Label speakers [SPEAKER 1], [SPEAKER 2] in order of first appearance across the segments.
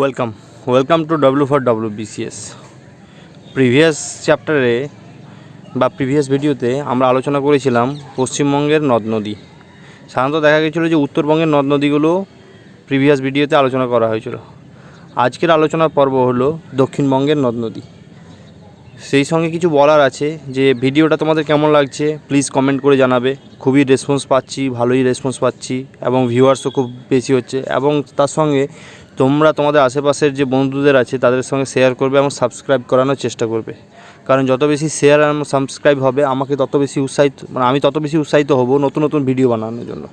[SPEAKER 1] Welcome to W for WBCS। Previous চ্যাপ্টারে বা previous ভিডিওতে আমরা আলোচনা করেছিলাম পশ্চিমবঙ্গের নদ নদী। সাধারণত দেখা গেছিলো যে উত্তরবঙ্গের নদ নদীগুলো প্রিভিয়াস ভিডিওতে আলোচনা করা হয়েছিল। আজকের আলোচনার পর্ব হলো দক্ষিণবঙ্গের নদ নদী। সেই সঙ্গে কিছু বলার আছে যে ভিডিওটা তোমাদের কেমন লাগছে প্লিজ কমেন্ট করে জানাবে। খুবই রেসপন্স পাচ্ছি, ভালোই রেসপন্স পাচ্ছি এবং ভিউয়ার্সও খুব বেশি হচ্ছে, এবং তার সঙ্গে তোমরা তোমাদের আশেপাশের যে বন্ধুদের আছে তাদের সঙ্গে শেয়ার করবে এবং সাবস্ক্রাইব করানোর চেষ্টা করবে, কারণ যত বেশি শেয়ার এবং সাবস্ক্রাইব হবে আমাকে তত বেশি আমি তত বেশি উৎসাহিত হব নতুন নতুন ভিডিও বানানোর জন্য।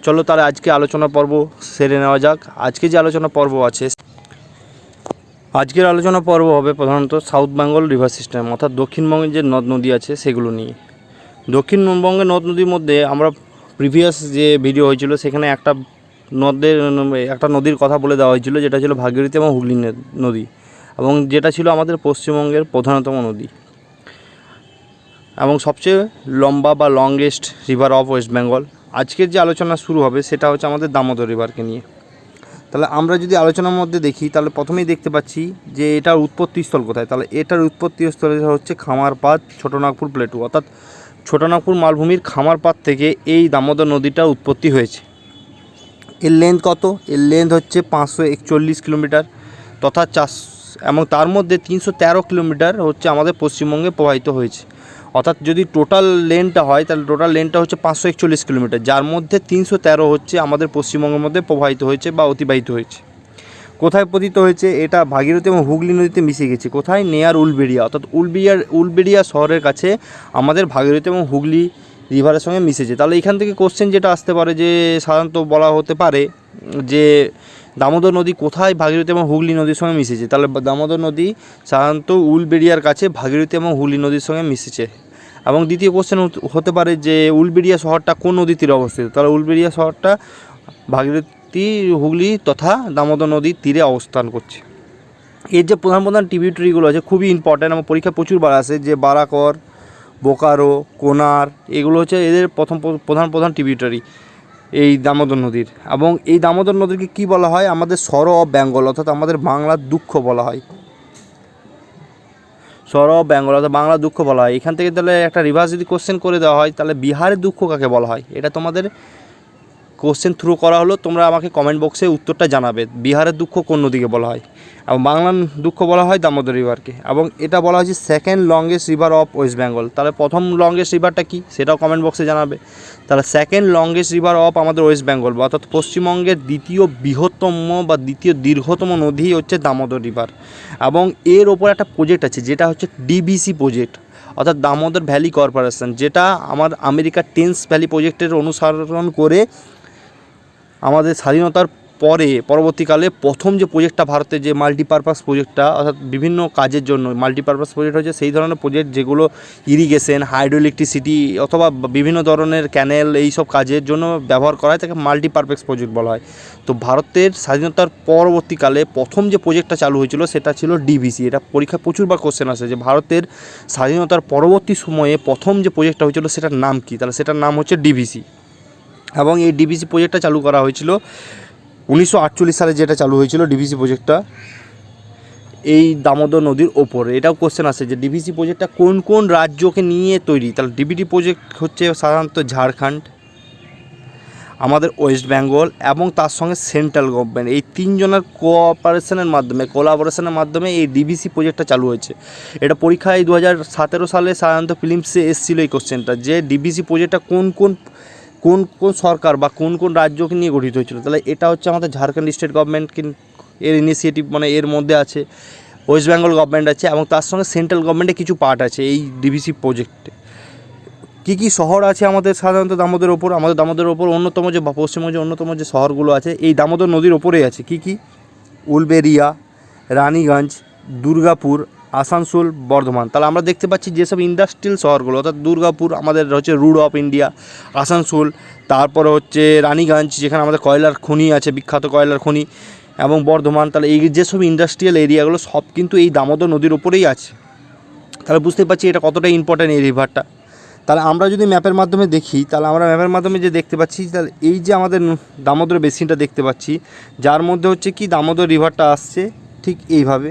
[SPEAKER 1] চলো তাহলে আজকে আলোচনা পর্ব সেরে নেওয়া যাক। আজকে যে আলোচনা পর্ব আছে, আজকের আলোচনা পর্ব হবে প্রধানত সাউথ বেঙ্গল রিভার সিস্টেম, অর্থাৎ দক্ষিণবঙ্গের যে নদ নদী আছে সেগুলো নিয়ে। দক্ষিণবঙ্গের নদ নদীর মধ্যে আমরা প্রিভিয়াস যে ভিডিও হয়েছিল সেখানে একটা নদীর কথা বলে দেওয়া হয়েছিল, যেটা ছিল ভাগীরথী এবং হুগলি নদী, এবং যেটা ছিল আমাদের পশ্চিমবঙ্গের প্রধানতম নদী এবং সবচেয়ে লম্বা বা longest river of West Bengal. আজকের যে আলোচনা শুরু হবে সেটা হচ্ছে আমাদের দামোদর রিভারকে নিয়ে। তাহলে আমরা যদি আলোচনার মধ্যে দেখি তাহলে প্রথমেই দেখতে পাচ্ছি যে এটার উৎপত্তিস্থল কোথায়। তাহলে এটার উৎপত্তিস্থল হচ্ছে খামারপাড় ছোটনাগপুর প্লেটু, অর্থাৎ ছোটনাগপুর মালভূমির খামারপাড় থেকে এই দামোদর নদীটার উৎপত্তি হয়েছে। এর লেন্থ কত? এর লেন্থ হচ্ছে 541 কিলোমিটার তথা এবং তার মধ্যে 313 কিলোমিটার হচ্ছে আমাদের পশ্চিমবঙ্গে প্রবাহিত হয়েছে। অর্থাৎ যদি টোটাল লেনটা হয় তাহলে টোটাল লেনটা হচ্ছে 541 কিলোমিটার, যার মধ্যে 313 হচ্ছে আমাদের পশ্চিমবঙ্গের মধ্যে প্রবাহিত হয়েছে বা অতিবাহিত হয়েছে। কোথায় পতিত হয়েছে? এটা ভাগীরথী এবং হুগলি নদীতে মিশে গেছে। কোথায়? নেয়ার উলবেড়িয়া, অর্থাৎ উলবেড়িয়া শহরের কাছে আমাদের ভাগীরথী এবং হুগলি রিভারের সঙ্গে মিশেছে। তাহলে এখান থেকে কোশ্চেন যেটা আসতে পারে যে সাধারণত বলা হতে পারে যে দামোদর নদী কোথায় ভাগীরথী এবং হুগলি নদীর সঙ্গে মিশেছে। তাহলে দামোদর নদী সাধারণত উলবেড়িয়ার কাছে ভাগীরথী এবং হুগলি নদীর সঙ্গে মিশেছে। এবং দ্বিতীয় কোশ্চেন হতে পারে যে উলবেড়িয়া শহরটা কোন নদীর তীরে অবস্থিত। তাহলে উলবেড়িয়া শহরটা ভাগীরথী, হুগলি তথা দামোদর নদীর তীরে অবস্থান করছে। এর যে প্রধান প্রধান ট্রিবিউটারিগুলো আছে খুবই ইম্পর্ট্যান্ট এবং পরীক্ষা প্রচুরবার আসে, যে বারাকর, বোকারো, কোনার, এগুলো হচ্ছে এদের প্রধান ট্রিবিউটারি এই দামোদর নদীর। এবং এই দামোদর নদীকে কী বলা হয়? আমাদের সর অফ বেঙ্গল, অর্থাৎ আমাদের বাংলার দুঃখ বলা হয়। সর অফ বেঙ্গল অর্থাৎ বাংলার দুঃখ বলা হয়। এখান থেকে তাহলে একটা রিভার্স যদি কোশ্চেন করে দেওয়া হয় তাহলে বিহারের দুঃখ কাকে বলা হয়? এটা তোমাদের কোশ্চেন থ্রু করা হলো, তোমরা আমাকে কমেন্ট বক্সে উত্তরটা জানাবে। বিহারের দুঃখ কোন নদীকে বলা হয়? এবং বাংলার দুঃখ বলা হয় দামোদর রিভারকে। এবং এটা বলা হয়েছে second longest river of West Bengal. তাহলে প্রথম লংগেস্ট রিভারটা কি সেটাও কমেন্ট বক্সে জানাবে। তাহলে সেকেন্ড লংগেস্ট রিভার অফ আমাদের ওয়েস্ট বেঙ্গল, অর্থাৎ পশ্চিমবঙ্গের দ্বিতীয় বৃহত্তম বা দ্বিতীয় দীর্ঘতম নদী হচ্ছে দামোদর রিভার। এবং এর ওপর একটা প্রজেক্ট আছে যেটা হচ্ছে DVC প্রজেক্ট, অর্থাৎ দামোদর ভ্যালি কর্পোরেশন, যেটা আমার আমেরিকার টেমস ভ্যালি প্রজেক্টের অনুসরণ করে আমাদের স্বাধীনতার পরবর্তীকালে প্রথম যে প্রজেক্টটা ভারতের যে মাল্টিপারপাস প্রজেক্টটা, অর্থাৎ বিভিন্ন কাজের জন্য মাল্টিপারপাস প্রজেক্ট হচ্ছে সেই ধরনের প্রজেক্ট যেগুলো ইরিগেশন, হাইড্রো ইলেকট্রিসিটি অথবা বিভিন্ন ধরনের ক্যানেল এইসব কাজের জন্য ব্যবহার করা হয়, তাকে মাল্টিপারপাস প্রজেক্ট বলা হয়। তো ভারতের স্বাধীনতার পরবর্তীকালে প্রথম যে প্রজেক্টটা চালু হয়েছিল সেটা ছিল DVC। এটা পরীক্ষা প্রচুরবার কোশ্চেন আসে যে ভারতের স্বাধীনতার পরবর্তী সময়ে প্রথম যে প্রজেক্টটা হয়েছিল সেটার নাম কী? তাহলে সেটার নাম হচ্ছে DVC। এবং এই DVC প্রজেক্টটা চালু করা হয়েছিল 1948 সালে, যেটা চালু হয়েছিল DVC প্রজেক্টটা এই দামোদর নদীর ওপরে। এটাও কোশ্চেন আসে যে DVC প্রজেক্টটা কোন কোন রাজ্যকে নিয়ে তৈরি। তাহলে DVC প্রজেক্ট হচ্ছে সাধারণত ঝাড়খণ্ড, আমাদের ওয়েস্ট বেঙ্গল এবং তার সঙ্গে সেন্ট্রাল গভর্নমেন্ট, এই তিনজনের কোলাবোরেশনের মাধ্যমে এই DVC প্রজেক্টটা চালু হয়েছে। এটা পরীক্ষায় 2017 সালে সাধারণত ফিল্মসে এসেছিলো এই কোশ্চেনটা, যে DVC প্রজেক্টটা কোন কোন সরকার বা কোন কোন রাজ্যকে নিয়ে গঠিত হয়েছিল। তাহলে এটা হচ্ছে আমাদের ঝাড়খণ্ড স্টেট গভর্নমেন্ট এর ইনিশিয়েটিভ, মানে এর মধ্যে আছে ওয়েস্ট বেঙ্গল গভর্নমেন্ট আছে এবং তার সঙ্গে সেন্ট্রাল গভর্নমেন্টের কিছু পার্ট আছে এই DVC প্রজেক্টে। কী কী শহর আছে আমাদের সাধারণত দামোদরের ওপর? আমাদের দামোদরের ওপর অন্যতম যে পশ্চিমবঙ্গের অন্যতম যে শহরগুলো আছে এই দামোদর নদীর ওপরেই আছে। কী কী? উলবেড়িয়া, রানীগঞ্জ, দুর্গাপুর, আসানসোল, বর্ধমান। তাহলে আমরা দেখতে পাচ্ছি যেসব ইন্ডাস্ট্রিয়াল শহরগুলো, অর্থাৎ দুর্গাপুর আমাদের হচ্ছে রুট অফ ইন্ডিয়া, আসানসোল, তারপরে হচ্ছে রানীগঞ্জ যেখানে আমাদের কয়লার খনি আছে, বিখ্যাত কয়লার খনি, এবং বর্ধমান। তাহলে এই যেসব ইন্ডাস্ট্রিয়াল এরিয়াগুলো সব কিন্তু এই দামোদর নদীর ওপরেই আছে। তাহলে বুঝতে পারছি এটা কতটা ইম্পর্ট্যান্ট এই রিভারটা। তাহলে আমরা যদি ম্যাপের মাধ্যমে দেখি, তাহলে আমরা ম্যাপের মাধ্যমে যে দেখতে পাচ্ছি, তাহলে এই যে আমাদের দামোদর বেসিনটা দেখতে পাচ্ছি, যার মধ্যে হচ্ছে কি দামোদর রিভারটা আসছে ঠিক এইভাবে,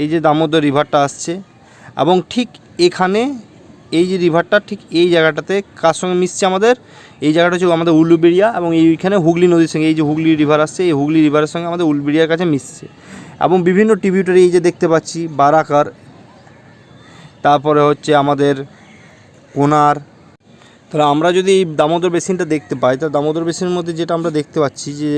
[SPEAKER 1] এই যে দামোদর রিভারটা আসছে, এবং ঠিক এখানে এই যে রিভারটা ঠিক এই জায়গাটাতে কার সঙ্গে মিশছে, আমাদের এই জায়গাটা হচ্ছে আমাদের উলুবেড়িয়া, এবং এইখানে হুগলি নদীর সঙ্গে এই যে হুগলি রিভার আসছে, এই হুগলি রিভারের সঙ্গে আমাদের উলুবেড়িয়ার কাছে মিশছে। এবং বিভিন্ন ট্রিবিউটারি এই যে দেখতে পাচ্ছি, বারাকার, তারপরে হচ্ছে আমাদের কোনার। তাহলে আমরা যদি এই দামোদর বেসিনটা দেখতে পাই, তো দামোদর বেসিনের মধ্যে যেটা আমরা দেখতে পাচ্ছি যে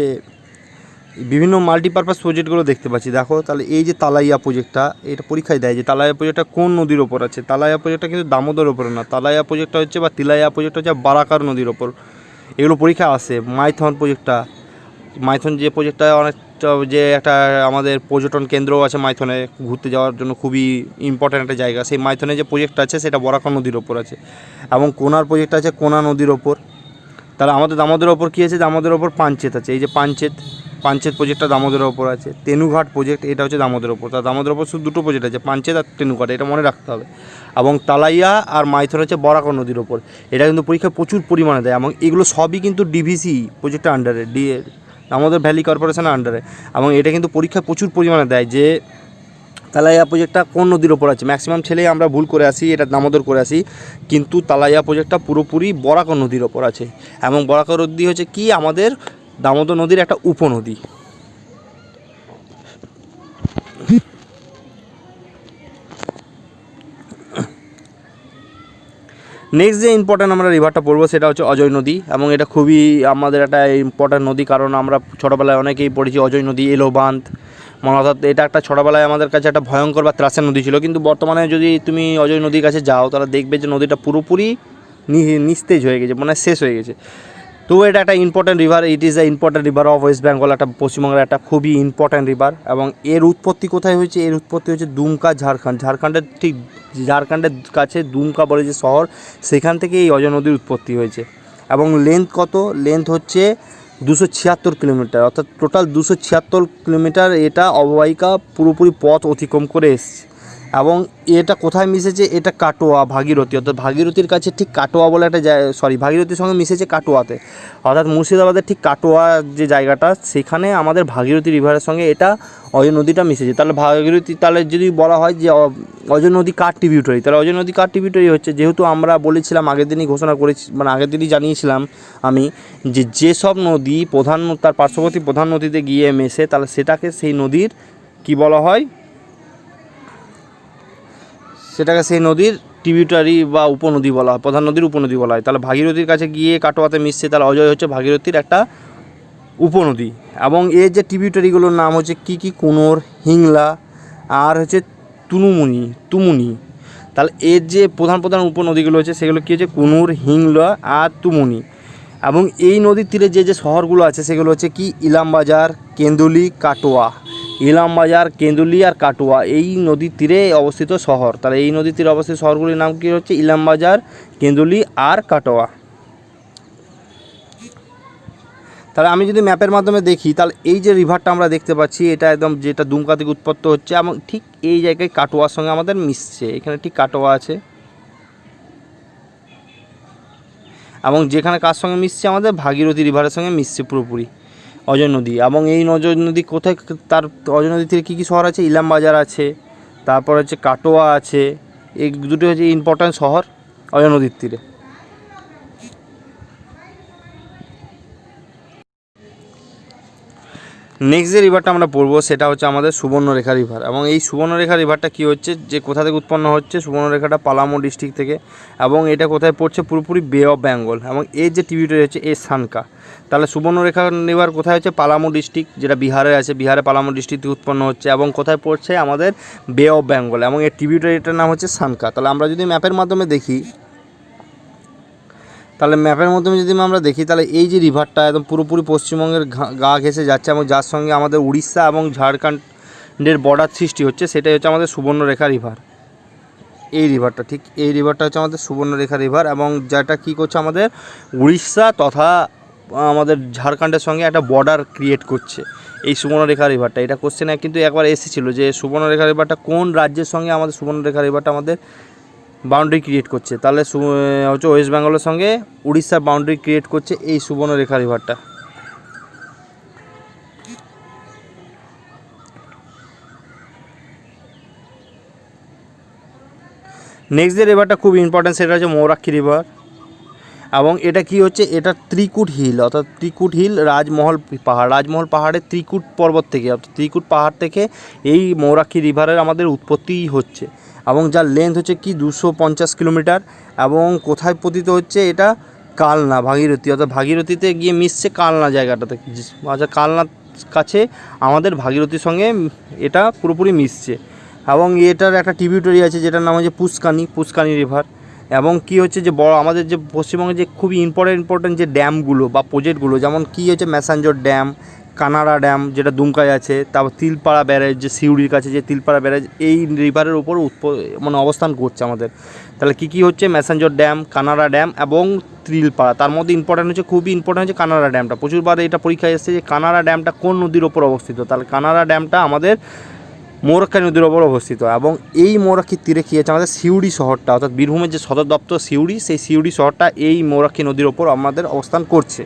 [SPEAKER 1] বিভিন্ন মাল্টিপারপাস প্রজেক্টগুলো দেখতে পাচ্ছি। দেখো, তাহলে এই যে তালাইয়া প্রজেক্টটা, এটা পরীক্ষায় দেয় যে তালাইয়া প্রজেক্টটা কোন নদীর ওপর আছে। তালাইয়া প্রজেক্টটা কিন্তু দামোদর ওপরে না, তালাইয়া প্রজেক্টটা হচ্ছে বা তিলাইয়া প্রজেক্টটা হচ্ছে বারাকার নদীর ওপর। এগুলো পরীক্ষা আসে। মাইথন প্রজেক্টটা, মাইথন যে প্রজেক্টটা অনেকটা যে একটা আমাদের পর্যটন কেন্দ্রও আছে মাইথনে, ঘুরতে যাওয়ার জন্য খুবই ইম্পর্ট্যান্ট একটা জায়গা। সেই মাইথনে যে প্রজেক্টটা আছে সেটা বরাকর নদীর ওপর আছে, এবং কোনার প্রজেক্টটা আছে কোনা নদীর ওপর। তাহলে আমাদের দামোদরের ওপর কী আছে, দামোদরের ওপর পাঞ্চেত আছে, এই যে পাঞ্চেত প্রজেক্টটা দামোদরের ওপর আছে। তেনুঘাট প্রজেক্ট, এটা হচ্ছে দামোদরের ওপর। তা দামোদরের ওপর শুধু দুটো প্রজেক্ট আছে, পাঞ্চেত আর তেনুঘাট, এটা মনে রাখতে হবে। এবং তালাইয়া আর মাইথন হচ্ছে বরাকর নদীর ওপর। এটা কিন্তু পরীক্ষা প্রচুর পরিমাণে দেয়, এবং এগুলো সবই কিন্তু ডিভিসি প্রজেক্টের আন্ডারে, দামোদর ভ্যালি কর্পোরেশনের আন্ডারে। এবং এটা কিন্তু পরীক্ষা প্রচুর পরিমাণে দেয় যে তালাইয়া প্রজেক্টটা কোন নদীর ওপর আছে। ম্যাক্সিমাম ছেলেই আমরা ভুল করে আসি, এটা দামোদর করে আসি, কিন্তু তালাইয়া প্রজেক্টটা পুরোপুরি বরাকর নদীর ওপর আছে। এবং বরাকর নদী হচ্ছে কি আমাদের দামোদর নদীর একটা উপনদী। নেক্সট যে ইম্পর্ট্যান্ট আমরা রিভারটা পড়বো সেটা হচ্ছে অজয় নদী, এবং এটা খুবই আমাদের একটা ইম্পর্ট্যান্ট নদী, কারণ আমরা ছোটোবেলায় অনেকেই পড়েছি অজয় নদী, এলো বাঁধ, মানে অর্থাৎ এটা একটা ছোটোবেলায় আমাদের কাছে একটা ভয়ঙ্কর বা ত্রাসের নদী ছিল। কিন্তু বর্তমানে যদি তুমি অজয় নদীর কাছে যাও, তাহলে দেখবে যে নদীটা পুরোপুরি নিস্তেজ হয়ে গেছে, মানে শেষ হয়ে গেছে। তো এটা একটা important river, it is the important river of West Bengal, একটা পশ্চিমবঙ্গের একটা খুবই ইম্পর্ট্যান্ট রিভার। এবং এর উৎপত্তি কোথায় হয়েছে, এর উৎপত্তি হচ্ছে দুমকা, ঝাড়খণ্ডের ঠিক ঝাড়খণ্ডের কাছে দুমকা বলে যে শহর, সেখান থেকে এই অজয় নদীর উৎপত্তি হয়েছে। এবং লেন্থ কত, লেন্থ হচ্ছে 276 কিলোমিটার, অর্থাৎ টোটাল 276 কিলোমিটার এটা অববাহিকা পুরোপুরি পথ অতিক্রম করে এসছে। এবং এটা কোথায় মিশেছে, এটা কাটোয়া, ভাগীরথী, অর্থাৎ ভাগীরথীর কাছে ঠিক কাটোয়া বলে একটা ভাগীরথীর সঙ্গে মিশেছে কাটোয়াতে, অর্থাৎ মুর্শিদাবাদের ঠিক কাটোয়া যে জায়গাটা, সেখানে আমাদের ভাগীরথী রিভারের সঙ্গে এটা অজয় নদীটা মিশেছে। তাহলে ভাগীরথী, তাহলে যদি বলা হয় যে অজয় নদী কার ট্রিবিউটারি, তাহলে অজয় নদী কার ট্রিবিউটারি হচ্ছে, যেহেতু আমরা বলেছিলাম আগের দিনই ঘোষণা করেছি, মানে আগের দিনই জানিয়েছিলাম আমি, যে যেসব নদী তার পার্শ্ববর্তী প্রধান নদীতে গিয়ে মেশে, তাহলে সেটাকে সেই নদীর কি বলা হয়, সেটাকে সেই নদীর ট্রিবিউটারি বা উপনদী বলা হয়, প্রধান নদীর উপনদী বলা হয়। তাহলে ভাগীরথীর কাছে গিয়ে কাটোয়াতে মিশছে, তাহলে অজয় হচ্ছে ভাগীরথীর একটা উপনদী। এবং এর যে ট্রিবিউটারিগুলোর নাম হচ্ছে কি কুনোর, হিংলা, আর হচ্ছে তুমুনি। তাহলে এর যে প্রধান উপনদীগুলো হচ্ছে সেগুলো কী হচ্ছে, কুনুর, হিংলা আর তুমুনি। এবং এই নদীর তীরে যে শহরগুলো আছে সেগুলো হচ্ছে কি ইলামবাজার, কেন্দুলি, কাটোয়া। ইলামবাজার, কেন্দুলি আর কাটোয়া এই নদীর তীরে অবস্থিত শহর। তাহলে এই নদীর তীরে অবস্থিত শহরগুলির নাম কী হচ্ছে, ইলামবাজার, কেন্দুলি আর কাটোয়া। তাহলে আমি যদি ম্যাপের মাধ্যমে দেখি, তাহলে এই যে রিভারটা আমরা দেখতে পাচ্ছি, এটা একদম যেটা দুমকা থেকে উৎপত্তি হচ্ছে, এবং ঠিক এই জায়গায় কাটোয়ার সঙ্গে আমাদের মিশছে, এখানে ঠিক কাটোয়া আছে, এবং যেখানে কার সঙ্গে মিশছে, আমাদের ভাগীরথী রিভারের সঙ্গে মিশছে পুরোপুরি অজয় নদী। এবং এই অজয় নদী কোথায়, তার অজয় নদী থেকে কী কী শহর আছে, ইলামবাজার আছে, তারপর হচ্ছে কাটোয়া আছে, এই দুটো হচ্ছে ইম্পর্ট্যান্ট শহর অজয় নদীর তীরে। নেক্সট যে রিভারটা আমরা পড়বো সেটা হচ্ছে আমাদের সুবর্ণরেখা রিভার। এবং এই সুবর্ণরেখা রিভারটা কী হচ্ছে, যে কোথা থেকে উৎপন্ন হচ্ছে, সুবর্ণরেখাটা পালামো ডিস্ট্রিক্ট থেকে। এবং এটা কোথায় পড়ছে, পুরোপুরি বে অফ বেঙ্গল। এবং এর যে ট্রিবিউটারি হচ্ছে সানকা। তাহলে সুবর্ণরেখা রিভার কোথায় হচ্ছে, পালামো ডিস্ট্রিক্ট, যেটা বিহারে আছে, বিহারে পালামো ডিস্ট্রিক্ট থেকে উৎপন্ন হচ্ছে, এবং কোথায় পড়ছে, আমাদের বে অফ বেঙ্গল। এবং এর ট্রিবিউটারিটার নাম হচ্ছে সানকা। তাহলে আমরা যদি ম্যাপের মাধ্যমে দেখি, তাহলে ম্যাপের মাধ্যমে যদি আমরা দেখি, তাহলে এই যে রিভারটা একদম পুরোপুরি পশ্চিমবঙ্গের গা ঘেঁষে যাচ্ছে, এবং যার সঙ্গে আমাদের উড়িষ্যা এবং ঝাড়খণ্ডের বর্ডার সৃষ্টি হচ্ছে, সেটাই হচ্ছে আমাদের সুবর্ণরেখা রিভার। এই রিভারটা, ঠিক এই রিভারটা হচ্ছে আমাদের সুবর্ণরেখা রিভার, এবং যেটা কী করছে, আমাদের উড়িষ্যা তথা আমাদের ঝাড়খণ্ডের সঙ্গে একটা বর্ডার ক্রিয়েট করছে এই সুবর্ণরেখা রিভারটা। এটা কোশ্চেনে কিন্তু একবার এসেছিলো যে সুবর্ণরেখা রিভারটা কোন রাজ্যের সঙ্গে আমাদের সুবর্ণরেখা রিভারটা আমাদের বাউন্ডারি ক্রিয়েট করছে। তাহলে হচ্ছে ওয়েস্ট বেঙ্গলের সঙ্গে উড়িষ্যার বাউন্ডারি ক্রিয়েট করছে এই সুবর্ণরেখা রিভারটা। নেক্সট যে রিভারটা খুব ইম্পর্টেন্ট সেটা হচ্ছে মৌরাক্ষী রিভার। এবং এটা কি হচ্ছে, এটা ত্রিকুট হিল, অর্থাৎ ত্রিকুট হিল রাজমহল পাহাড়ের ত্রিকুট পর্বত থেকে, অর্থাৎ ত্রিকুট পাহাড় থেকে এই মৌরাক্ষী রিভারের আমাদের উৎপত্তি হচ্ছে। এবং যার লেন্থ হচ্ছে কি 250 কিলোমিটার। এবং কোথায় পতিত হচ্ছে এটা, কালনা, ভাগীরথী, অর্থাৎ ভাগীরথীতে গিয়ে মিশছে কালনা জায়গাটাতে, আচ্ছা কালনার কাছে আমাদের ভাগীরথীর সঙ্গে এটা পুরোপুরি মিশছে। এবং এটার একটা ট্রিবিউটারি আছে যেটার নাম হচ্ছে পুষ্কানি রিভার। এবং কি হচ্ছে যে বড় আমাদের যে পশ্চিমবঙ্গে যে খুবই ইম্পর্টেন্ট যে ড্যামগুলো বা প্রজেক্টগুলো, যেমন কি হচ্ছে ম্যাসাঞ্জোর ড্যাম, কানাড়া ড্যাম যেটা দুমকায় আছে, তারপর তিলপাড়া ব্যারেজ যে সিউড়ির কাছে যে তিলপাড়া ব্যারেজ এই রিভারের উপর মানে অবস্থান করছে আমাদের। তাহলে কী হচ্ছে, ম্যাসাঞ্জোর ড্যাম, কানাড়া ড্যাম এবং তিলপাড়া। তার মধ্যে খুবই ইম্পর্টেন্ট হচ্ছে কানাড়া ড্যামটা। প্রচুরবার এটা পরীক্ষায় এসেছে যে কানাড়া ড্যামটা কোন নদীর ওপর অবস্থিত। তাহলে কানাড়া ড্যামটা আমাদের মৌরাক্ষী নদীর ওপর অবস্থিত। এবং এই মৌরাক্ষীর তীরে কী আছে, আমাদের সিউড়ি শহরটা, অর্থাৎ বীরভূমের যে সদর দপ্তর সিউড়ি, সেই সিউড়ি শহরটা এই মৌরাক্ষী নদীর ওপর আমাদের অবস্থান করছে।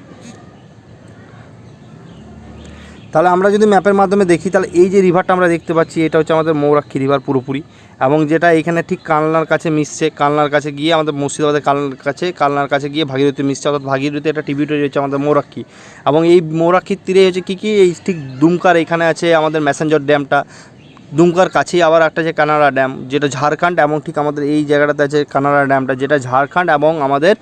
[SPEAKER 1] তাহলে আমরা যদি ম্যাপের মাধ্যমে দেখি, তাহলে এই যে রিভারটা আমরা দেখতে পাচ্ছি এটা হচ্ছে আমাদের মৌরাক্ষী রিভার পুরোপুরি। এবং যেটা এখানে ঠিক কালনার কাছে মিশছে, কালনার কাছে গিয়ে আমাদের মুর্শিদাবাদের কালনার কাছে গিয়ে ভাগীরথী মিশছে, অর্থাৎ ভাগীরথী একটা ট্রিবিউটারি হচ্ছে আমাদের মৌরাক্ষী। এবং এই মৌরাক্ষীর তীরে হচ্ছে কী এই ঠিক দুমকার এখানে আছে আমাদের ম্যাসেঞ্জর ড্যামটা, দুমকার কাছেই আবার একটা যে কানাড়া ড্যাম যেটা ঝাড়খণ্ড, এবং ঠিক আমাদের এই জায়গাটাতে আছে কানাড়া ড্যামটা যেটা ঝাড়খণ্ড এবং আমাদের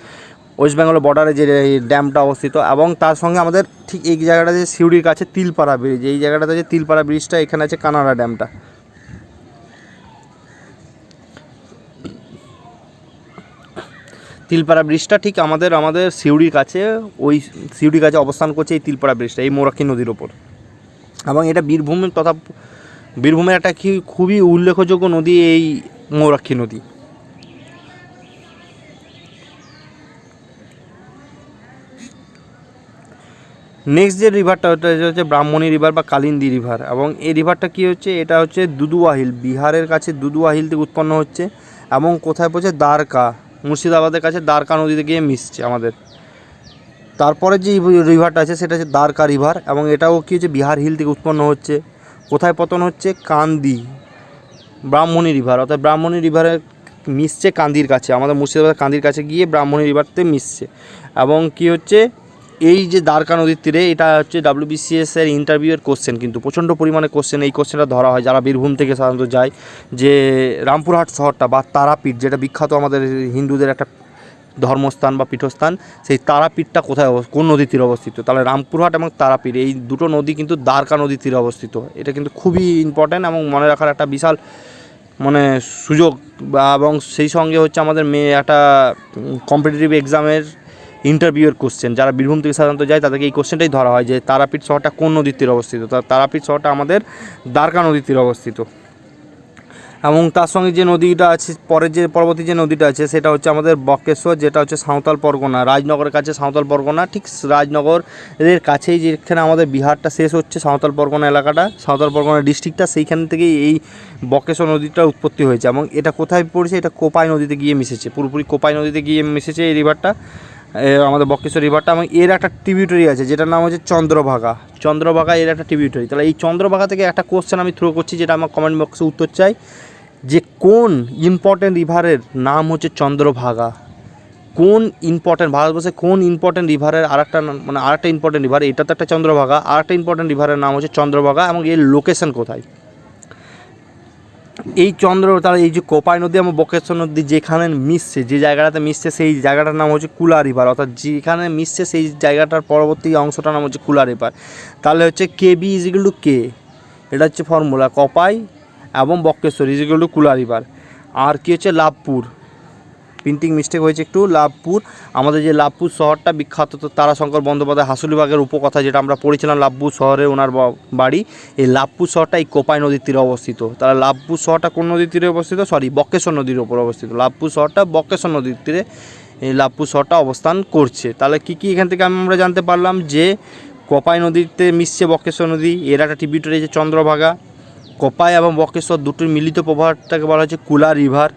[SPEAKER 1] ওয়েস্ট বেঙ্গলের বর্ডারে যে ড্যামটা অবস্থিত। এবং তার সঙ্গে আমাদের ঠিক এই জায়গাটা যে সিউড়ির কাছে তিলপাড়া ব্রিজ, এই জায়গাটাতে যে তিলপাড়া ব্রিজটা, এখানে আছে কানাড়া ড্যামটা। তিলপাড়া ব্রিজটা ঠিক আমাদের সিউড়ির কাছে, ওই সিউড়ির কাছে অবস্থান করছে এই তিলপাড়া ব্রিজটা এই মৌরাক্ষী নদীর ওপর। এবং এটা বীরভূমের একটা খুবই উল্লেখযোগ্য নদী এই মৌরাক্ষী নদী। নেক্সট যে রিভারটা ওটা হচ্ছে ব্রাহ্মণী রিভার বা কালিন্দী রিভার। এবং এই রিভারটা কী হচ্ছে, এটা হচ্ছে দুদুয়া হিল, বিহারের কাছে দুদুয়া হিল থেকে উৎপন্ন হচ্ছে। এবং কোথায় পড়ছে, দ্বারকা, মুর্শিদাবাদের কাছে দ্বারকা নদীতে গিয়ে মিশছে আমাদের। তারপরে যে রিভারটা আছে সেটা হচ্ছে দ্বারকা রিভার। এবং এটাও কী হচ্ছে, বিহার হিল থেকে উৎপন্ন হচ্ছে। কোথায় পতন হচ্ছে, কান্দি, ব্রাহ্মণী রিভার, অর্থাৎ ব্রাহ্মণী রিভারে মিশছে কান্দির কাছে, আমাদের মুর্শিদাবাদের কান্দির কাছে গিয়ে ব্রাহ্মণী রিভারতে মিশছে। এবং কি হচ্ছে, এই যে দ্বারকা নদীর তীরে, এটা হচ্ছে WBCS এর ইন্টারভিউয়ের কোশ্চেন, কিন্তু প্রচণ্ড পরিমাণে কোশ্চেন, এই কোশ্চেনটা ধরা হয় যারা বীরভূম থেকে সাধারণত যায়, যে রামপুরহাট শহরটা বা তারাপীঠ যেটা বিখ্যাত আমাদের হিন্দুদের একটা ধর্মস্থান বা পীঠস্থান, সেই তারাপীঠটা কোথায়, কোন নদীর তীরে অবস্থিত। তাহলে রামপুরহাট এবং তারাপীঠ এই দুটো নদী কিন্তু দ্বারকা নদীর তীরে অবস্থিত। এটা কিন্তু খুবই ইম্পর্ট্যান্ট এবং মনে রাখার একটা বিশাল মানে সুযোগ। এবং সেই সঙ্গে হচ্ছে আমাদের একটা কম্পিটিটিভ এক্সামের ইন্টারভিউয়ের কোশ্চেন, যারা বীরভূম থেকে সাধারণত যায় তাদেরকে এই কোশ্চেনটাই ধরা হয় যে তারাপীঠ শহরটা কোন নদীর তীরে অবস্থিত। তারাপীঠ শহরটা আমাদের দ্বারকা নদীর তীরে অবস্থিত। এবং তার সঙ্গে যে নদীটা আছে, পরবর্তী যে নদীটা আছে সেটা হচ্ছে আমাদের বক্রেশ্বর, যেটা হচ্ছে সাঁওতাল পরগনা, রাজনগরের কাছে সাঁওতাল পরগনা, ঠিক রাজনগরের কাছেই যেখানে আমাদের বিহারটা শেষ হচ্ছে, সাঁওতাল পরগনা এলাকাটা, সাঁওতাল পরগনা ডিস্ট্রিক্টটা, সেইখান থেকেই এই বক্রেশ্বর নদীটার উৎপত্তি হয়েছে। এবং এটা কোথায় পড়েছে, এটা কোপাই নদীতে গিয়ে মিশেছে, পুরোপুরি কোপাই নদীতে গিয়ে মিশেছে এই রিভারটা, আমাদের বক্রেশ্বর রিভারটা। এবং এর একটা ট্রিবিউটারি আছে যেটার নাম হচ্ছে চন্দ্রভাগা, এর একটা ট্রিবিউটারি। তাহলে এই চন্দ্রভাগা থেকে একটা কোশ্চেন আমি থ্রো করছি, যেটা আমার কমেন্ট বক্সে উত্তর চাই, যে কোন ইম্পর্টেন্ট রিভারের নাম হচ্ছে চন্দ্রভাগা। ভারতবর্ষে কোন ইম্পর্টেন্ট রিভারের আরেকটা ইম্পর্টেন্ট রিভার, এটা তো একটা চন্দ্রভাগা, আরেকটা ইম্পর্টেন্ট রিভারের নাম হচ্ছে চন্দ্রভাগা। এবং এর লোকেশন কোথায়, তাহলে এই যে কোপাই নদী এবং বক্রেশ্বর নদী যেখানে মিশছে, যে জায়গাটাতে মিশছে সেই জায়গাটার নাম হচ্ছে কুলা রিভার, অর্থাৎ যেখানে মিশছে সেই জায়গাটার পরবর্তী অংশটার নাম হচ্ছে কুলা রিভার। তাহলে হচ্ছে KB = K, এটা হচ্ছে ফর্মুলা, কোপাই এবং বক্রেশ্বর = কুলা রিভার। আর কি হচ্ছে, লাভপুর, প্রিন্টিং মিস্টেক হয়েছে একটু, লাভপুর, আমাদের যে লাভপুর শহরটা বিখ্যাত, তো তারাশঙ্কর বন্দ্যোপাধ্যায় হাসুলিবাগের উপকথা যেটা আমরা পড়েছিলাম, লাভপুর শহরে ওনার বাড়ি, এই লাভপুর শহরটা এই কোপাই নদীর তীরে অবস্থিত। তাহলে লাভপুর শহরটা কোন নদীর তীরে অবস্থিত, বক্রেশ্বর নদীর ওপর অবস্থিত। লাভপুর শহরটা বক্রেশ্বর নদীর তীরে এই লাভপুর শহরটা অবস্থান করছে। তাহলে কী এখান থেকে আমরা জানতে পারলাম, যে কোপাই নদীতে মিশছে বক্রেশ্বর নদী, এর একটা ট্রিবিউটারি যে চন্দ্রভাগা, কোপাই এবং বক্রেশ্বর দুটোর মিলিত প্রবাহটাকে বলা হচ্ছে কুলা রিভার,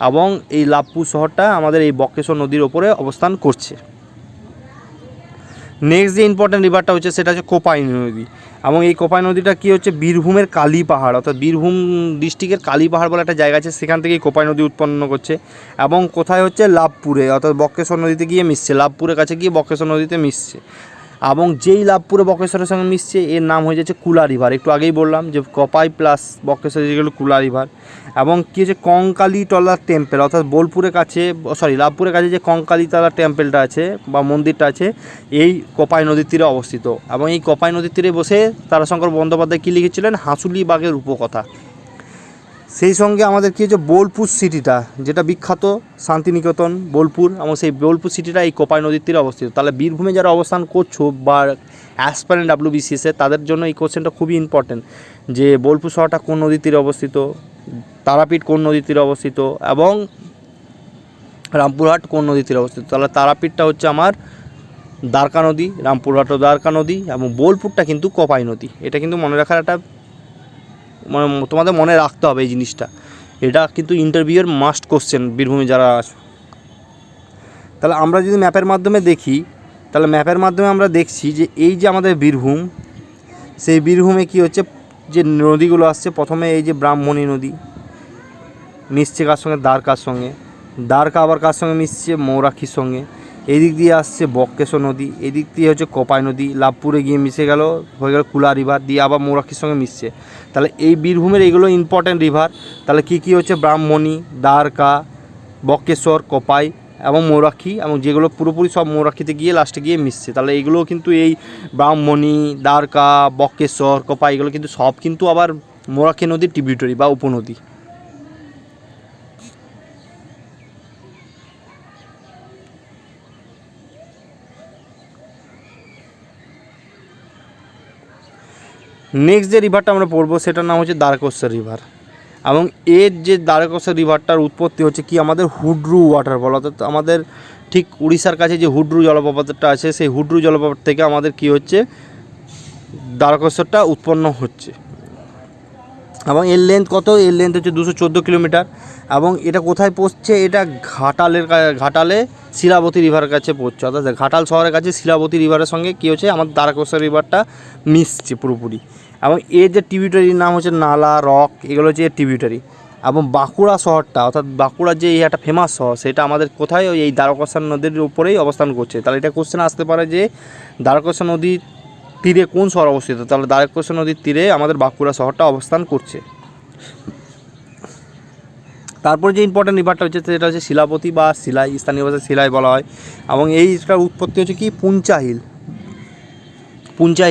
[SPEAKER 1] এবং এই লাভপুর শহরটা আমাদের এই বক্রেশ্বর নদীর ওপরে অবস্থান করছে। নেক্সট যে ইম্পর্ট্যান্ট রিভারটা হচ্ছে সেটা হচ্ছে কোপাই নদী, এবং এই কোপাই নদীটা কী হচ্ছে বীরভূমের কালী পাহাড় অর্থাৎ বীরভূম ডিস্ট্রিক্টের কালী পাহাড় বলে একটা জায়গা আছে, সেখান থেকেই কোপাই নদী উৎপন্ন করছে। এবং কোথায় হচ্ছে লাভপুরে অর্থাৎ বক্রেশ্বর নদীতে গিয়ে মিশছে, লাভপুরের কাছে গিয়ে বক্রেশ্বর নদীতে মিশছে, এবং যেই লাভপুরে বক্রেশ্বরের সঙ্গে মিশছে এর নাম হয়ে যাচ্ছে কুলা রিভার। একটু আগেই বললাম যে কপাই প্লাস বক্রেশ্বর যেগুলো কুলা রিভার। এবং কী হচ্ছে কঙ্কালীতলা টেম্পেল অর্থাৎ বোলপুরের কাছে লাভপুরের কাছে যে কঙ্কালীতলা টেম্পেলটা আছে বা মন্দিরটা আছে এই কোপাই নদীর তীরে অবস্থিত। এবং এই কোপাই নদীর তীরে বসে তারাশঙ্কর বন্দ্যোপাধ্যায় কী লিখেছিলেন, হাঁসুলি বাঘের উপকথা। সেই সঙ্গে আমাদের কী হচ্ছে বোলপুর সিটিটা যেটা বিখ্যাত শান্তিনিকেতন বোলপুর, এবং সেই বোলপুর সিটিটা এই কোপাই নদীর তীরে অবস্থিত। তাহলে বীরভূমে যারা অবস্থান করছো বা অ্যাসপারেন্ট WBCS তাদের জন্য এই কোশ্চেনটা খুবই ইম্পর্টেন্ট যে বোলপুর শহরটা কোন নদীর তীরে অবস্থিত, তারাপীঠ কোন নদীর তীরে অবস্থিত, এবং রামপুরহাট কোন নদীর তীরে অবস্থিত। তাহলে তারাপীঠটা হচ্ছে আমার দ্বারকা নদী, রামপুরহাটও দ্বারকা নদী, এবং বোলপুরটা কিন্তু কোপাই নদী। এটা কিন্তু মনে রাখার একটা তোমাদের মনে রাখতে হবে এই জিনিসটা, এটা কিন্তু ইন্টারভিউয়ের মাস্ট কোশ্চেন বীরভূমে যারা আছো। তাহলে আমরা যদি ম্যাপের মাধ্যমে দেখি, তাহলে ম্যাপের মাধ্যমে আমরা দেখছি যে এই যে আমাদের বীরভূম, সেই বীরভূমে কি হচ্ছে যে নদীগুলো আসছে, প্রথমে এই যে ব্রাহ্মণী নদী মিশছে কার সঙ্গে, দ্বারকার সঙ্গে, দ্বারকা আবার কার সঙ্গে মিশছে, মৌরাক্ষীর সঙ্গে। এদিক দিয়ে আসছে বক্রেশ্বর নদী, এদিক দিয়ে হচ্ছে কোপাই নদী, লাভপুরে গিয়ে মিশে গেল, হয়ে গেল কুলা রিভার, দিয়ে আবার মৌরাক্ষীর সঙ্গে মিশছে। তাহলে এই বীরভূমের এইগুলো ইম্পর্ট্যান্ট রিভার। তাহলে কী কী হচ্ছে, ব্রাহ্মণী, দ্বারকা, বক্রেশ্বর, কোপাই এবং মৌরাক্ষী, এবং যেগুলো পুরোপুরি সব মৌরাক্ষীতে গিয়ে লাস্টে গিয়ে মিশছে। তাহলে এইগুলো কিন্তু এই ব্রাহ্মণী, দ্বারকা, বক্রেশ্বর, কোপাই এগুলো কিন্তু সব কিন্তু আবার মৌরাক্ষী নদীর ট্রিবিউটারি বা উপনদী। নেক্সট যে রিভারটা আমরা পড়বো সেটার নাম হচ্ছে দ্বারকেশ্বর রিভার, এবং এর যে দ্বারকেশ্বর রিভারটার উৎপত্তি হচ্ছে কি আমাদের হুড্রু ওয়াটারফল, অর্থাৎ আমাদের ঠিক উড়িষ্যার কাছে যে হুড্রু জলপ্রপাতটা আছে সেই হুড্রু জলপ্রপাত থেকে আমাদের কি হচ্ছে দ্বারকেশ্বরটা উৎপন্ন হচ্ছে। এবং এর লেন্থ কত, এর লেন্থ হচ্ছে 214 কিলোমিটার, এবং এটা কোথায় পড়ছে, এটা ঘাটালে শিলাবতী রিভারের কাছে পড়ছে, অর্থাৎ ঘাটাল শহরের কাছে শিলাবতী রিভারের সঙ্গে কী হচ্ছে আমাদের দ্বারকেশ্বর রিভারটা মিশছে পুরোপুরি। এবং এর যে ট্রিবিউটারির নাম হচ্ছে নালা, রক, এগুলো হচ্ছে এর ট্রিবিউটারি। এবং বাঁকুড়া শহরটা অর্থাৎ বাঁকুড়ার যে এই একটা ফেমাস শহর সেটা আমাদের কোথায়, এই দ্বারকেশ্বর নদীর উপরেই অবস্থান করছে। তাহলে এটা কোশ্চেন আসতে পারে যে দ্বারকেশ্বর নদীর তীরে কোন শহর অবস্থিত, তাহলে দ্বারকেশ্বর নদীর তীরে আমাদের বাঁকুড়া শহরটা অবস্থান করছে। তারপর যে ইম্পর্টেন্ট রিভারটা হচ্ছে সেটা হচ্ছে শিলাবতী বা শিলাই, স্থানীয় ভাষায় শিলাই বলা হয়। এবং এইটার উৎপত্তি হচ্ছে কি পুঞ্চা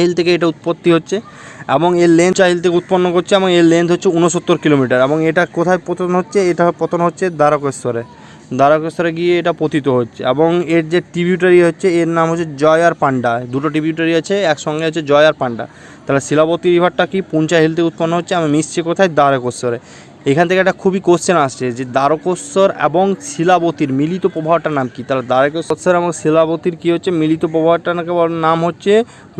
[SPEAKER 1] হিল থেকে এটা উৎপত্তি হচ্ছে, এবং এর লেন্থ হিল থেকে উৎপন্ন করছে, এবং এর লেন্থ হচ্ছে 69 কিলোমিটার। এবং এটা কোথায় পতন হচ্ছে, এটা পতন হচ্ছে দ্বারকেশ্বরে গিয়ে এটা পতিত হচ্ছে। এবং এর যে ট্রিবিউটারি হচ্ছে এর নাম হচ্ছে জয় আর পান্ডা, দুটো ট্রিবিউটারি আছে একসঙ্গে হচ্ছে জয় আর পান্ডা। তাহলে শিলাবতী রিভারটা কি পুঞ্চা হিল থেকে উৎপন্ন হচ্ছে, আমি মিশছে কোথায়, দ্বারকেশ্বরে। এখান থেকে একটা খুবই কোশ্চেন আসছে যে দ্বারকেশ্বর এবং শিলাবতীর মিলিত প্রবাহটার নাম কি, তাহলে দ্বারকেশ্বর এবং শিলাবতীর কী হচ্ছে মিলিত প্রবাহটার নাম হচ্ছে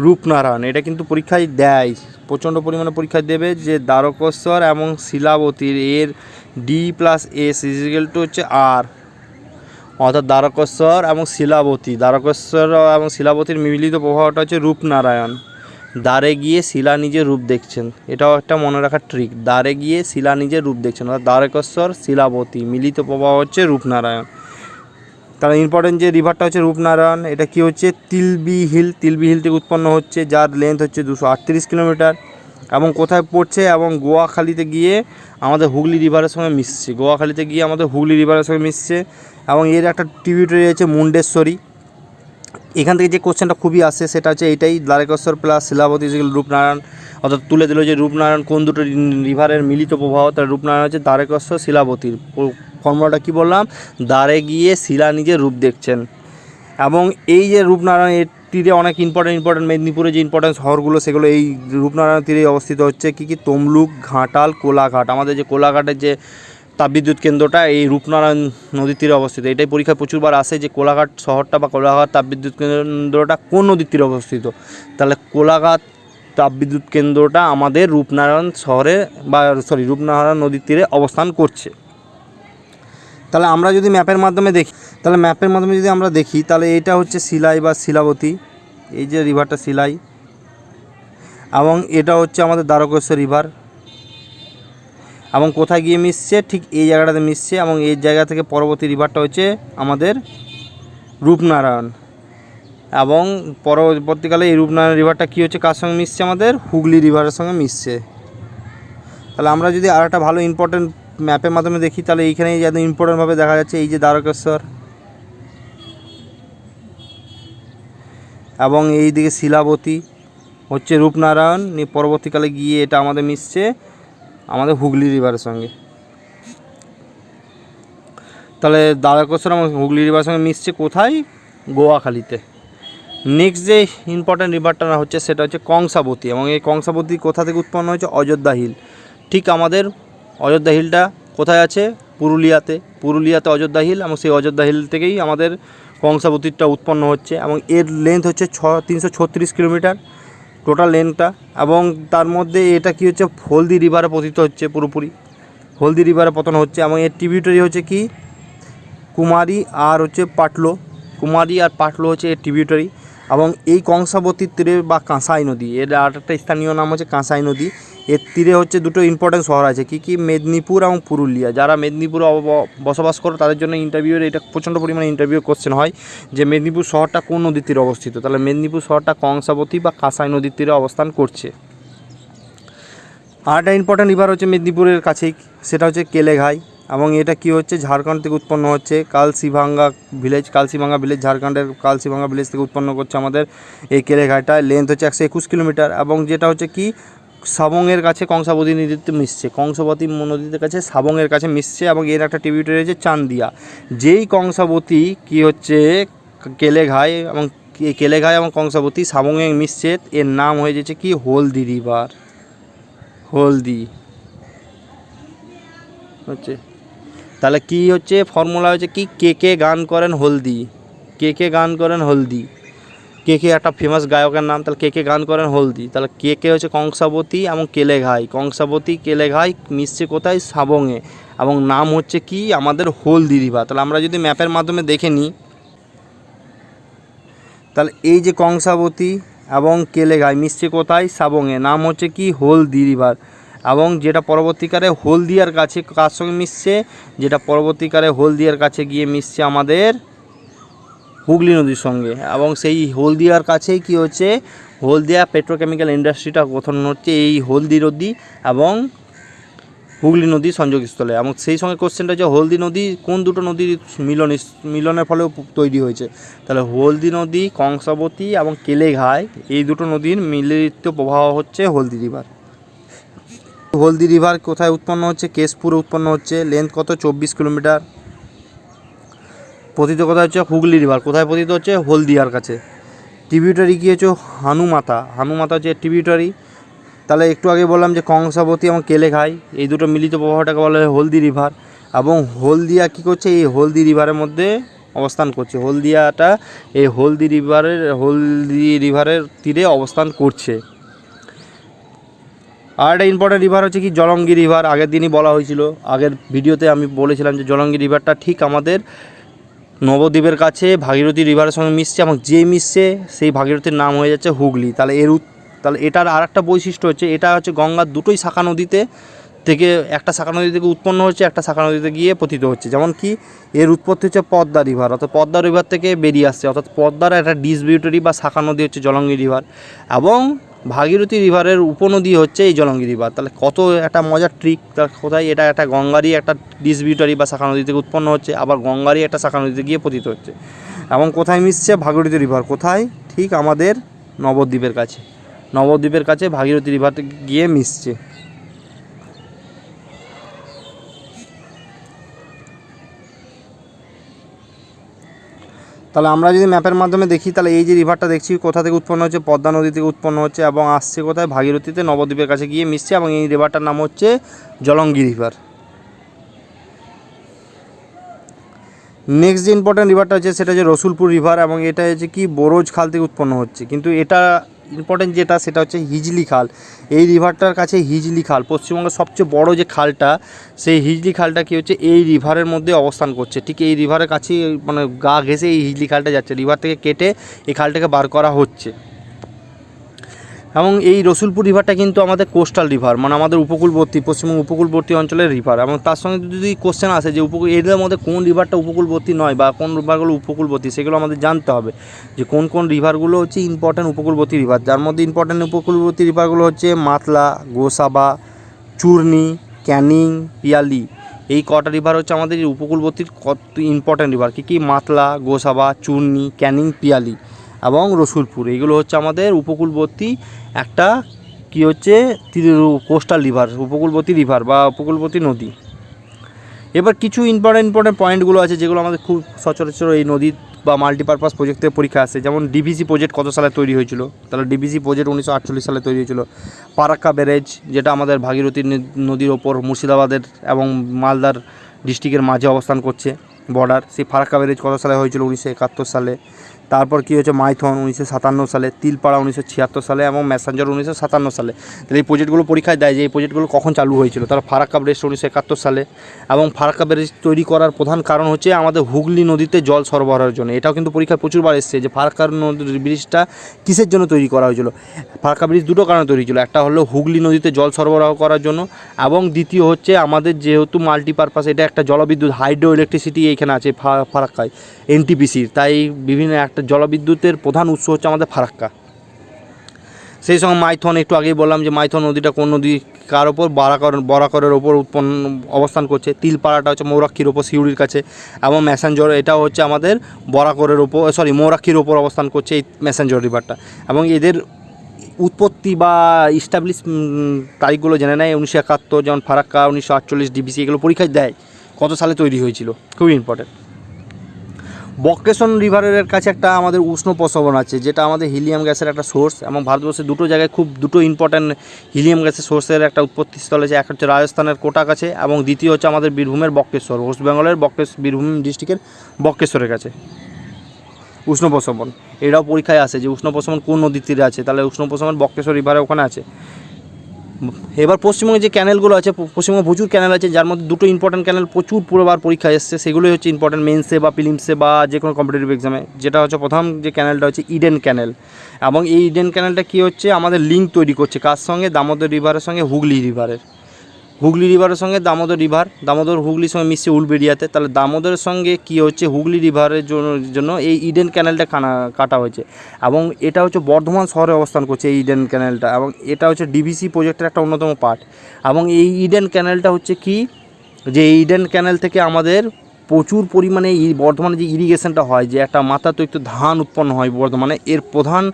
[SPEAKER 1] রূপনারায়ণ। এটা কিন্তু পরীক্ষায় দেয়, প্রচণ্ড পরিমাণে পরীক্ষায় দেবে যে দ্বারকেশ্বর এবং শিলাবতীর এর D+S হচ্ছে R, অর্থাৎ দ্বারকেশ্বর এবং শিলাবতীর মিলিত প্রবাহটা হচ্ছে রূপনারায়ণ। দ্বারে গিয়ে শিলা নিজের রূপ দেখছেন, এটাও একটা মনে রাখার ট্রিক, দ্বারে গিয়ে শিলা নিজের রূপ দেখছেন, অর্থাৎ দ্বারকেশ্বর শিলাবতী মিলিত প্রবাহ হচ্ছে রূপনারায়ণ। তাহলে ইম্পর্টেন্ট যে রিভারটা হচ্ছে রূপনারায়ণ, এটা কি হচ্ছে তিলবি হিল থেকে উৎপন্ন হচ্ছে, যার লেন্থ হচ্ছে 238 কিলোমিটার। এবং কোথায় পড়ছে, এবং গোয়াখালীতে গিয়ে আমাদের হুগলি রিভারের সঙ্গে মিশছে, এবং এর একটা ট্রিবিউটারি আছে মুন্ডেশ্বরী। এখান থেকে যে কোশ্চেনটা খুবই আসে সেটা হচ্ছে এইটাই, দ্বারকেশ্বর প্লাস শিলাবতী রূপনারায়ণ, অর্থাৎ তুলে দিল যে রূপনারায়ণ কোন দুটো রিভারের মিলিত প্রবাহ, তার রূপনারায়ণ হচ্ছে দ্বারকেশ্বর শিলাবতীর। ফর্মুলাটা কী বললাম, দ্বারে গিয়ে শিলা নিজের রূপ দেখছেন। এবং এই যে রূপনারায়ণ এর তীরে অনেক ইম্পর্টেন্ট মেদিনীপুরে যে ইম্পর্টেন্ট শহরগুলো সেগুলো এই রূপনারায়ণ তীরে অবস্থিত হচ্ছে কী তমলুক, ঘাটাল, কোলাঘাট। আমাদের যে কোলাঘাটের যে তাপবিদ্যুৎ কেন্দ্রটা এই রূপনারায়ণ নদীর তীরে অবস্থিত। এটাই পরীক্ষায় প্রচুরবার আসে যে কোলাঘাট শহরটা বা কোলাঘাট তাপবিদ্যুৎ কেন্দ্রটা কোন নদীর তীরে অবস্থিত। তাহলে কোলাঘাট তাপবিদ্যুৎ কেন্দ্রটা আমাদের রূপনারায়ণ শহরে বা রূপনারায়ণ নদীর তীরে অবস্থান করছে। তাহলে আমরা যদি ম্যাপের মাধ্যমে যদি আমরা দেখি তাহলে এটা হচ্ছে শিলাই বা শিলাবতী, এই যে রিভারটা শিলাই, এবং এটা হচ্ছে আমাদের দ্বারকেশ্বর রিভার, এবং কোথায় গিয়ে মিশছে, ঠিক এই জায়গাটাতে মিশছে, এবং এই জায়গা থেকে পরবর্তী রিভারটা হচ্ছে আমাদের রূপনারায়ণ, এবং পরবর্তীকালে এই রূপনারায়ণ রিভারটা কী হচ্ছে, কার সঙ্গে মিশছে, আমাদের হুগলি রিভারের সঙ্গে মিশছে। তাহলে আমরা যদি আর একটা ভালো ইম্পর্টেন্ট ম্যাপের মাধ্যমে দেখি তাহলে এইখানে যাতে ইম্পর্টেন্টভাবে দেখা যাচ্ছে এই যে দ্বারকেশ্বর, এবং এই দিকে শিলাবতী হচ্ছে রূপনারায়ণ, পরবর্তীকালে গিয়ে এটা আমাদের মিশছে আমাদের হুগলি রিভারের সঙ্গে। তাহলে দ্বারকেশ্বর এবং হুগলি রিভারের সঙ্গে মিশছে কোথায়, গোয়াখালীতে। নেক্সট যে ইম্পর্ট্যান্ট রিভারটা হচ্ছে সেটা হচ্ছে কংসাবতী, এবং এই কংসাবতী কোথা থেকে উৎপন্ন হয়েছে, অযোধ্যা হিল। ঠিক আমাদের অযোধ্যা হিলটা কোথায় আছে, পুরুলিয়াতে অযোধ্যা হিল, এবং সেই অযোধ্যা হিল থেকেই আমাদের কংসাবতীটা উৎপন্ন হচ্ছে, এবং এর লেন্থ হচ্ছে 336 কিলোমিটার টোটাল লেন্থটা, এবং তার মধ্যে এটা কি হচ্ছে, হলদি রিভারে পতিত হচ্ছে, পুরোপুরি হলদি রিভারে পতন হচ্ছে, এবং এর ট্রিবিউটারি হচ্ছে কি কুমারী আর হচ্ছে পাটলো হচ্ছে এর ট্রিবিউটারি। এবং এই কংসাবতীর তীরে বা কাঁসাই নদী, এর আর একটা স্থানীয় নাম হচ্ছে কাঁসাই নদী, এর তীরে হচ্ছে দুটো ইম্পর্টেন্ট শহর আছে, কি মেদিনীপুর এবং পুরুলিয়া। যারা মেদিনীপুরে বসবাস করে তাদের জন্য ইন্টারভিউর এটা প্রচণ্ড পরিমাণে ইন্টারভিউ কোশ্চেন হয় যে মেদিনীপুর শহরটা কোন নদীর তীরে অবস্থিত। তাহলে মেদিনীপুর শহরটা কংসাবতী বা কাঁসাই নদীর তীরে অবস্থান করছে। আর একটা ইম্পর্টেন্ট রিভার হচ্ছে মেদিনীপুরের কাছেই, সেটা হচ্ছে কেলেঘাই, এবং এটা কি হচ্ছে, ঝাড়খণ্ড থেকে উৎপন্ন হচ্ছে, কালসিভাঙ্গা ভিলেজ ঝাড়খণ্ডের কালসিভাঙ্গা ভিলেজ থেকে উৎপন্ন করছে আমাদের এই কেলেঘাইটা। লেন্থ হচ্ছে 121 কিলোমিটার, এবং যেটা হচ্ছে কি সাবংয়ের কাছে কংসাবতী নদীতে মিশছে, কংসাবতী নদীর কাছে সাবংয়ের কাছে মিশছে, এবং এর একটা ট্রিবিউটারি হচ্ছে চান্দিয়া। যেই কংসাবতী কি হচ্ছে কেলেঘাই এবং কংসাবতী সাবংয়ে মিশছে, এর নাম হয়ে যাচ্ছে কি হলদি রিভার, হলদি হচ্ছে। তাহলে কি হচ্ছে ফর্মুলা হচ্ছে কি, কে গান করেন হলদি, কে গান করেন হলদি, কে একটা ফেমাস গায়কের নাম, তাহলে কে গান করেন হলদি। তাহলে কে হচ্ছে কংসাবতী এবং কেলেঘাই মিশছে কোথায়, সাবংয়ে, এবং নাম হচ্ছে কি আমাদের হলদি রিভার। তাহলে আমরা যদি ম্যাপের মাধ্যমে দেখে নিই তাহলে এই যে কংসাবতী এবং কেলেঘাই মিশছে কোথায়, সাবংয়ে, নাম হচ্ছে কি হলদি রিভার, এবং যেটা পরবর্তীকালে হলদিয়ার কাছে কার সঙ্গে মিশছে, হলদিয়ার কাছে গিয়ে মিশছে আমাদের হুগলি নদীর সঙ্গে, এবং সেই হলদিয়ার কাছেই কি হচ্ছে, হলদিয়া পেট্রোকেমিক্যাল ইন্ডাস্ট্রিটা গঠন হচ্ছে এই হলদি নদী এবং হুগলি নদীর সংযোগস্থলে। এবং সেই সঙ্গে কোশ্চেনটা হচ্ছে হলদি নদী কোন দুটো নদীর মিলনের ফলেও তৈরি হয়েছে। তাহলে হলদি নদী, কংসাবতী এবং কেলেঘাই, এই দুটো নদীর মিলিত প্রবাহ হচ্ছে হলদি রিভার। হলদি রিভার কোথায় উৎপন্ন হচ্ছে, কেশপুরে উৎপন্ন হচ্ছে, লেন্থ কত, 24 কিলোমিটার। পতিত কোথায় হচ্ছে, হুগলি রিভার কোথায় পতিত হচ্ছে, হলদিয়ার কাছে। ট্রিবিউটারি কী হচ্ছে, হানুমাতা হচ্ছে ট্রিবিউটারি। তাহলে একটু আগে বললাম যে কংসাবতী এবং কেলেঘাই এই দুটো মিলিত প্রবাহটাকে বলা হয় হলদি রিভার, এবং হলদিয়া কী করছে, এই হলদি রিভারের মধ্যে অবস্থান করছে, হলদিয়াটা এই হলদি রিভারের তীরে অবস্থান করছে। আর একটা ইম্পর্টেন্ট রিভার হচ্ছে কি জলঙ্গি রিভার। আগের দিনই বলা হয়েছিল, আগের ভিডিওতে আমি বলেছিলাম যে জলঙ্গি রিভারটা ঠিক আমাদের নবদ্বীপের কাছে ভাগীরথী রিভারের সঙ্গে মিশছে, এবং যে মিশছে সেই ভাগীরথীর নাম হয়ে যাচ্ছে হুগলি। তাহলে এটার আর একটা বৈশিষ্ট্য হচ্ছে, এটা হচ্ছে গঙ্গার দুটোই শাখা নদীতে থেকে, একটা শাখা নদী থেকে উৎপন্ন হচ্ছে, একটা শাখা নদীতে গিয়ে পতিত হচ্ছে। যেমন কি এর উৎপত্তি হচ্ছে পদ্মা রিভার, অর্থাৎ পদ্মা রিভার থেকে বেরিয়ে আসছে, অর্থাৎ পদ্মার একটা ডিস্ট্রিবিউটরি বা শাখা নদী হচ্ছে জলঙ্গি রিভার, এবং ভাগীরথী রিভারের উপনদী হচ্ছে এই জলঙ্গি রিভার। তাহলে কত একটা মজার ট্রিক, কোথায় এটা একটা গঙ্গারই একটা ডিস্ট্রিবিউটরি বা শাখা নদী থেকে উৎপন্ন হচ্ছে, আবার গঙ্গারই একটা শাখা নদীতে গিয়ে পতিত হচ্ছে, এবং কোথায় মিশছে, ভাগীরথী রিভার কোথায়, ঠিক আমাদের নবদ্বীপের কাছে ভাগীরথী রিভার গিয়ে মিশছে। তাহলে আমরা যদি ম্যাপের মাধ্যমে দেখি তাহলে এই যে রিভারটা দেখছি কোথা থেকে উৎপন্ন হচ্ছে, পদ্মা নদী থেকে উৎপন্ন হচ্ছে, এবং আসছে কোথায়, ভাগীরথীতে, নবদ্বীপের কাছে গিয়ে মিশছে, এবং এই রিভারটার নাম হচ্ছে জলঙ্গি রিভার। নেক্সট যে ইম্পর্টেন্ট রিভারটা হচ্ছে সেটা হচ্ছে রসুলপুর রিভার, এবং এটা হচ্ছে কি বোরোজ খাল থেকে উৎপন্ন হচ্ছে, কিন্তু এটা ইম্পর্টেন্ট যেটা সেটা হচ্ছে হিজলি খাল। এই রিভারটার কাছে হিজলি খাল, পশ্চিমবঙ্গের সবচেয়ে বড় যে খালটা, সেই হিজলি খালটা কী হচ্ছে এই রিভারের মধ্যে অবস্থান করছে। ঠিক এই রিভারের কাছেই মানে গা ঘেঁষে এই হিজলি খালটা যাচ্ছে, রিভার থেকে কেটে এই খালটাকে বার করা হচ্ছে। এবং এই রসুলপুর রিভারটা কিন্তু আমাদের কোস্টাল রিভার, মানে আমাদের উপকূলবর্তী, পশ্চিমবঙ্গ উপকূলবর্তী অঞ্চলের রিভার। এবং তার সঙ্গে যদি কোশ্চেন আসে যে এদের মধ্যে কোন রিভারটা উপকূলবর্তী নয় বা কোন রিভারগুলো উপকূলবর্তী, সেগুলো আমাদের জানতে হবে যে কোন কোন রিভারগুলো হচ্ছে ইম্পর্ট্যান্ট উপকূলবর্তী রিভার। যার মধ্যে ইম্পর্ট্যান্ট উপকূলবর্তী রিভারগুলো হচ্ছে মাতলা, গোসাবা, চূর্ণী, ক্যানিং, পিয়ালি। এই কটা রিভার হচ্ছে আমাদের উপকূলবর্তীর কত ইম্পর্ট্যান্ট রিভার। কী মাতলা, গোসাবা, চূর্ণী, ক্যানিং, পিয়ালি এবং রসুলপুর, এইগুলো হচ্ছে আমাদের উপকূলবর্তী একটা কি হচ্ছে কোস্টাল রিভার, উপকূলবর্তী রিভার বা উপকূলবর্তী নদী। এবার কিছু ইম্পর্টেন্ট পয়েন্টগুলো আছে যেগুলো আমাদের খুব সচরাচর এই নদী বা মাল্টিপারপাস প্রজেক্ট থেকে পরীক্ষা আসে। যেমন ডিভিসি প্রজেক্ট কত সালে তৈরি হয়েছিল, তাহলে ডিভিসি প্রজেক্ট 1948 সালে তৈরি হয়েছিল। ফারাক্কা ব্যারেজ, যেটা আমাদের ভাগীরথী নদীর ওপর মুর্শিদাবাদের এবং মালদার ডিস্ট্রিক্টের মাঝে অবস্থান করছে বর্ডার, সেই ফারাক্কা ব্যারেজ কত সালে হয়েছিল, 1971 সালে। তারপর কী হচ্ছে মাইথন 1957 সালে, তিলপাড়া 1976 সালে এবং ম্যাসাঞ্জর 1957 সালে। তাহলে এই প্রজেক্টগুলো পরীক্ষায় দেয় যে এই প্রজেক্টগুলো কখন চালু হয়েছিল। তারা ফারাক্কা ব্যারেজ 1971 সালে। এবং ফারাক্কা ব্যারেজ তৈরি করার প্রধান কারণ হচ্ছে আমাদের হুগলি নদীতে জল সরবরাহের জন্য। এটাও কিন্তু পরীক্ষায় প্রচুরবার এসেছে যে ফারাক্কা ব্রিজটা কিসের জন্য তৈরি করা হয়েছিল। ফারাক্কা ব্রিজ দুটো কারণে তৈরি ছিল, একটা হলো হুগলি নদীতে জল সরবরাহ করার জন্য, এবং দ্বিতীয় হচ্ছে আমাদের যেহেতু মাল্টিপারপাস, এটা একটা জলবিদ্যুৎ হাইড্রো ইলেকট্রিসিটি এইখানে আছে ফারাক্কায়, এনটিপিসির, তাই বিভিন্ন একটা জলবিদ্যুতের প্রধান উৎস হচ্ছে আমাদের ফারাক্কা। সেই সঙ্গে মাইথন, একটু আগেই বললাম যে মাইথন নদীটা কোন নদী কার ওপর, বরাকরের ওপর অবস্থান করছে। তিলপাড়াটা হচ্ছে মৌরাক্ষীর ওপর সিউড়ির কাছে, এবং ম্যাসাঞ্জর এটাও হচ্ছে আমাদের বরাকরের ওপর মৌরাক্ষীর ওপর অবস্থান করছে এই ম্যাসাঞ্জর রিভারটা। এবং এদের উৎপত্তি বা ইস্টাবলিশ তারিখগুলো জেনে নেয় 1971, যেমন ফারাক্কা 1948, ডিবিসি এগুলো পরীক্ষায় দেয় কত সালে তৈরি হয়েছিল, খুবই ইম্পর্টেন্ট। বক্রেশন রিভারের কাছে একটা আমাদের উষ্ণ প্রস্রবণ আছে, যেটা আমাদের হিলিয়াম গ্যাসের একটা সোর্স, এবং ভারতবর্ষের দুটো জায়গায় দুটো ইম্পর্ট্যান্ট হিলিয়াম গ্যাসের সোর্সের একটা উৎপত্তিস্থল আছে। একটা হচ্ছে রাজস্থানের কোটা কাছে, এবং দ্বিতীয় হচ্ছে আমাদের বীরভূমের বক্রেশ্বর, ওয়েস্ট বেঙ্গলের বীরভূম ডিস্ট্রিক্টের বক্রেশ্বরের কাছে উষ্ণ প্রস্রবণ। এটাও পরীক্ষায় আসে যে উষ্ণ প্রস্রবণ কোন নদীর তীরে আছে, তাহলে উষ্ণ প্রস্রবণ বক্রেশ্বর রিভারে ওখানে আছে। এবার পশ্চিমবঙ্গে যে ক্যানেলগুলো আছে, পশ্চিমবঙ্গে প্রচুর ক্যানেল আছে, যার মধ্যে দুটো ইম্পর্টেন্ট ক্যানেল প্রচুর পুরোবার পরীক্ষায় এসছে, সেগুলোই হচ্ছে ইম্পর্টেন্ট মেন্সে বা প্রিলিমসে বা যে কোনো কম্পিটিটিভ এক্সামে। যেটা হচ্ছে প্রথম যে ক্যানেলটা হচ্ছে ইডেন ক্যানেল, এবং এই ইডেন ক্যানেলটা কী হচ্ছে আমাদের লিঙ্ক তৈরি করছে কার সঙ্গে, দামোদর রিভারের সঙ্গে হুগলি রিভারের। হুগলি রিভারের সঙ্গে দামোদর রিভার, দামোদর হুগলির সঙ্গে মিশছে উলবেড়িয়াতে, তাহলে দামোদরের সঙ্গে কী হচ্ছে হুগলি রিভারের জন্য এই ইডেন ক্যানেলটা কাটা হয়েছে। এবং এটা হচ্ছে বর্ধমান শহরে অবস্থান করছে এই ইডেন ক্যানেলটা, এবং এটা হচ্ছে ডিভিসি প্রজেক্টের একটা অন্যতম পার্ট। এবং এই ইডেন ক্যানেলটা হচ্ছে কি, যে এই ইডেন ক্যানেল থেকে আমাদের প্রচুর পরিমাণে বর্ধমানে যে ইরিগেশনটা হয়, যে একটা মাত্রাতিরিক্ত ধান উৎপন্ন হয় বর্ধমানে, এর প্রধান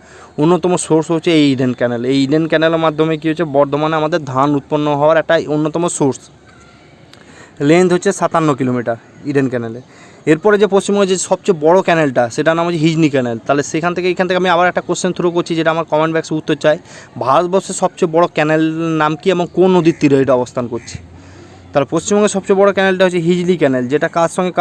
[SPEAKER 1] অন্যতম সোর্স হচ্ছে এই ইডেন ক্যানেল। এই ইডেন ক্যানেলের মাধ্যমে কী হচ্ছে বর্ধমানে আমাদের ধান উৎপন্ন হওয়ার একটা অন্যতম সোর্স। লেন্থ হচ্ছে 57 কিলোমিটার ইডেন ক্যানেলে। এরপরে যে পশ্চিমবঙ্গে যে সবচেয়ে বড় ক্যানেলটা, সেটার নাম হচ্ছে হিজনি ক্যানেল। তাহলে এখান থেকে আমি আবার একটা কোশ্চেন থ্রো করছি, যেটা আমার কমেন্ট বক্সে উত্তর চাই। ভারতবর্ষের সবচেয়ে বড় ক্যানেল নাম কি এবং কোন নদীর তীরে এটা অবস্থান করছে? তাহলে পশ্চিমবঙ্গের সবচেয়ে বড় ক্যানেলটা হচ্ছে হিজলি ক্যানেল, যেটা কার সঙ্গে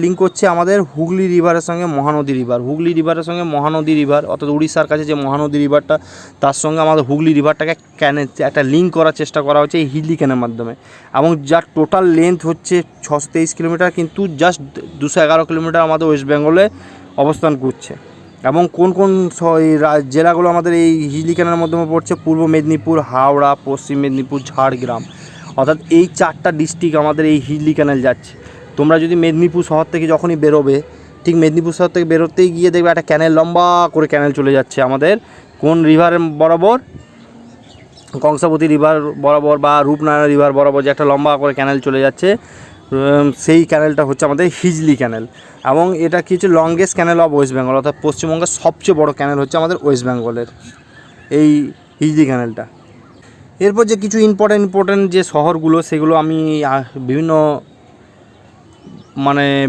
[SPEAKER 1] লিঙ্ক করছে আমাদের হুগলি রিভারের সঙ্গে মহানদী রিভার। হুগলি রিভারের সঙ্গে মহানদী রিভার, অর্থাৎ উড়িষ্যার কাছে যে মহানদী রিভারটা, তার সঙ্গে আমাদের হুগলি রিভারটাকে একটা লিঙ্ক করার চেষ্টা করা হচ্ছে এই হিজলি ক্যানেলের মাধ্যমে। এবং যার টোটাল লেন্থ হচ্ছে 623 কিলোমিটার, কিন্তু জাস্ট 211 কিলোমিটার আমাদের ওয়েস্ট বেঙ্গলে অবস্থান করছে। এবং কোন কোন জেলাগুলো আমাদের এই হিজলি ক্যানেলের মাধ্যমে পড়ছে? পূর্ব মেদিনীপুর, হাওড়া, পশ্চিম মেদিনীপুর, ঝাড়গ্রাম। অর্থাৎ এই 4টা ডিস্ট্রিক্ট আমাদের এই হিজলি ক্যানেল যাচ্ছে। তোমরা যদি মেদিনীপুর শহর থেকে যখনই বেরোবে, ঠিক মেদিনীপুর শহর থেকে বেরোতেই গিয়ে দেখবে একটা ক্যানেল, লম্বা করে ক্যানেল চলে যাচ্ছে আমাদের কোন রিভারের বরাবর, কংসাবতী রিভার বরাবর বা রূপনারায়ণ রিভার বরাবর যে একটা লম্বা করে ক্যানেল চলে যাচ্ছে, সেই ক্যানেলটা হচ্ছে আমাদের হিজলি ক্যানেল। এবং এটা কি হচ্ছে longest canal of West Bengal, অর্থাৎ পশ্চিমবঙ্গের সবচেয়ে বড় ক্যানেল হচ্ছে আমাদের ওয়েস্ট বেঙ্গলের এই হিজলি ক্যানেলটা। এরপর যে কিছু ইম্পর্টেন্ট যে শহরগুলো, সেগুলো আমি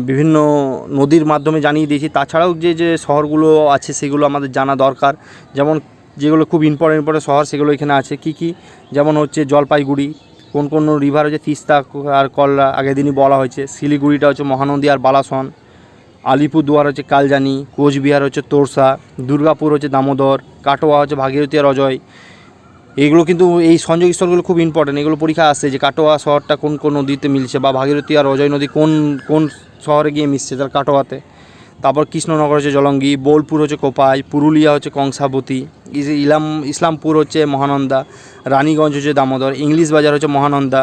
[SPEAKER 1] বিভিন্ন নদীর মাধ্যমে জানিয়ে দিয়েছি। তাছাড়াও যে শহরগুলো আছে সেগুলো আমাদের জানা দরকার, যেমন যেগুলো খুব ইম্পর্টেন্ট শহর সেগুলো এখানে আছে। কি যেমন হচ্ছে জলপাইগুড়ি, কোন রিভার হচ্ছে তিস্তা আর কল্লা, আগের দিনই বলা হয়েছে। শিলিগুড়িটা হচ্ছে মহানদী আর বালাসন। আলিপুরদুয়ার হচ্ছে কালজানি, কোচবিহার হচ্ছে তোরসা, দুর্গাপুর হচ্ছে দামোদর, কাটোয়া হচ্ছে ভাগীরথী আর অজয়। এগুলো কিন্তু এই সংযোগস্থলগুলো খুব ইম্পর্টেন্ট, এগুলো পরীক্ষা আসছে যে কাটোয়া শহরটা কোন কোন নদীতে মিলছে, বা ভাগীরথী আর অজয় নদী কোন কোন শহরে গিয়ে মিশছে, তার কাটোয়াতে। তারপর কৃষ্ণনগর হচ্ছে জলঙ্গি, বোলপুর হচ্ছে কোপাই, পুরুলিয়া হচ্ছে কংসাবতী, ইসলামপুর হচ্ছে মহানন্দা, রানীগঞ্জ হচ্ছে দামোদর, ইংলিশ বাজার হচ্ছে মহানন্দা,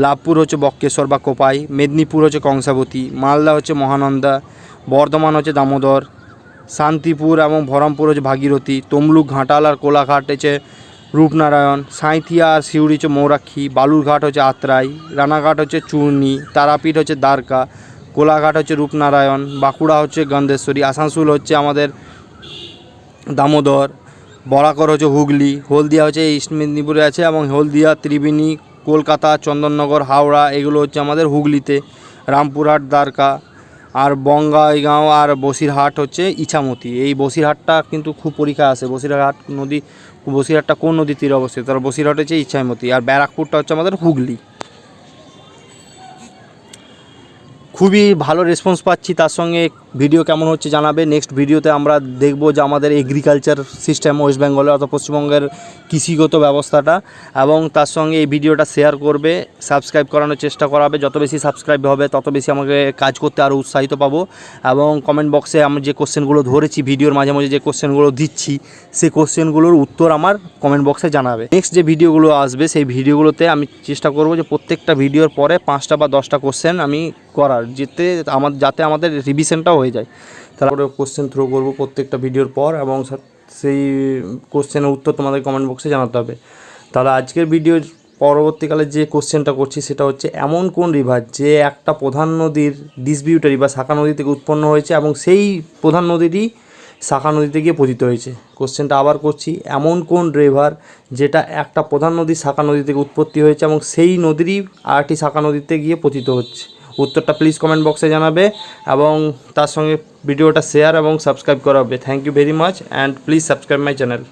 [SPEAKER 1] লাভপুর হচ্ছে বক্রেশ্বর বা কোপাই, মেদিনীপুর হচ্ছে কংসাবতী, মালদা হচ্ছে মহানন্দা, বর্ধমান হচ্ছে দামোদর, শান্তিপুর এবং বহরমপুর হচ্ছে ভাগীরথী, তমলুক, ঘাটাল আর কোলাঘাট হচ্ছে রূপনারায়ণ, সাঁইথিয়া আর সিউড়ি হচ্ছে মৌরাক্ষী, বালুরঘাট হচ্ছে আত্রাই, রানাঘাট হচ্ছে চূর্ণী, তারাপীঠ হচ্ছে দ্বারকা, কোলাঘাট হচ্ছে রূপনারায়ণ, বাঁকুড়া হচ্ছে গন্ধেশ্বরী, আসানসোল হচ্ছে আমাদের দামোদর, বরাকর হচ্ছে হুগলি, হলদিয়া হচ্ছে ইস্ট মেদিনীপুরে আছে, এবং হলদিয়া, ত্রিবেণী, কলকাতা, চন্দননগর, হাওড়া এগুলো হচ্ছে আমাদের হুগলিতে, রামপুরহাট দ্বারকা, আর বঙ্গাইগাঁও আর বসিরহাট হচ্ছে ইছামতি। এই বসিরহাটটা কিন্তু খুব পরীক্ষা আসে, বসিরহাটটা কোন নদীর তীরে অবস্থিত, তার বসিরহাট হচ্ছে ইছামতি, আর ব্যারাকপুরটা হচ্ছে আমাদের হুগলি। খুবই ভালো রেসপন্স পাচ্ছি, তার সঙ্গে ভিডিও কেমন হচ্ছে জানাবে। নেক্সট ভিডিওতে আমরা দেখব যে আমাদের এগ্রিকালচার সিস্টেম ওয়েস্ট বেঙ্গলে অর্থাৎ পশ্চিমবঙ্গের কৃষিগত ব্যবস্থাটা, এবং তার সঙ্গে এই ভিডিওটা শেয়ার করবে, সাবস্ক্রাইব করানোর চেষ্টা করাবে। যত বেশি সাবস্ক্রাইব হবে তত বেশি আমাকে কাজ করতে আরও উৎসাহিত পাবো। এবং কমেন্ট বক্সে আমি যে কোশ্চেনগুলো ধরেছি ভিডিওর মাঝে মাঝে যে কোশ্চেনগুলো দিচ্ছি, সেই কোশ্চেনগুলোর উত্তর আমার কমেন্ট বক্সে জানাবে। নেক্সট যে ভিডিওগুলো আসবে সেই ভিডিওগুলোতে আমি চেষ্টা করব যে প্রত্যেকটা ভিডিওর পরে 5টা বা 10টা কোশ্চেন আমি করার, যাতে আমাদের রিভিশনটাও হয়ে যায়। তারপরে কোশ্চেন থ্রো করব প্রত্যেকটা ভিডিওর পর, এবং সেই কোশ্চেনের উত্তর তোমাদের কমেন্ট বক্সে জানাতে হবে। তাহলে আজকের ভিডিওর পরবর্তীকালে যে কোশ্চেনটা করছি সেটা হচ্ছে, এমন কোন রিভার যে একটা প্রধান নদীর ডিস্ট্রিবিউটারি বা শাখা নদী থেকে উৎপন্ন হয়েছে এবং সেই প্রধান নদীটি শাখা নদীতে গিয়ে পতিত হয়েছে। কোশ্চেনটা আবার করছি, এমন কোন রিভার যেটা একটা প্রধান নদীর শাখা নদী থেকে উৎপত্তি হয়েছে এবং সেই নদীরই আরেকটি শাখা নদীতে গিয়ে পতিত হচ্ছে। উত্তরটা প্লিজ কমেন্ট বক্সে জানাবে, এবং তার সঙ্গে ভিডিওটা শেয়ার এবং সাবস্ক্রাইব করা হবে। Thank you very much, and please subscribe my channel.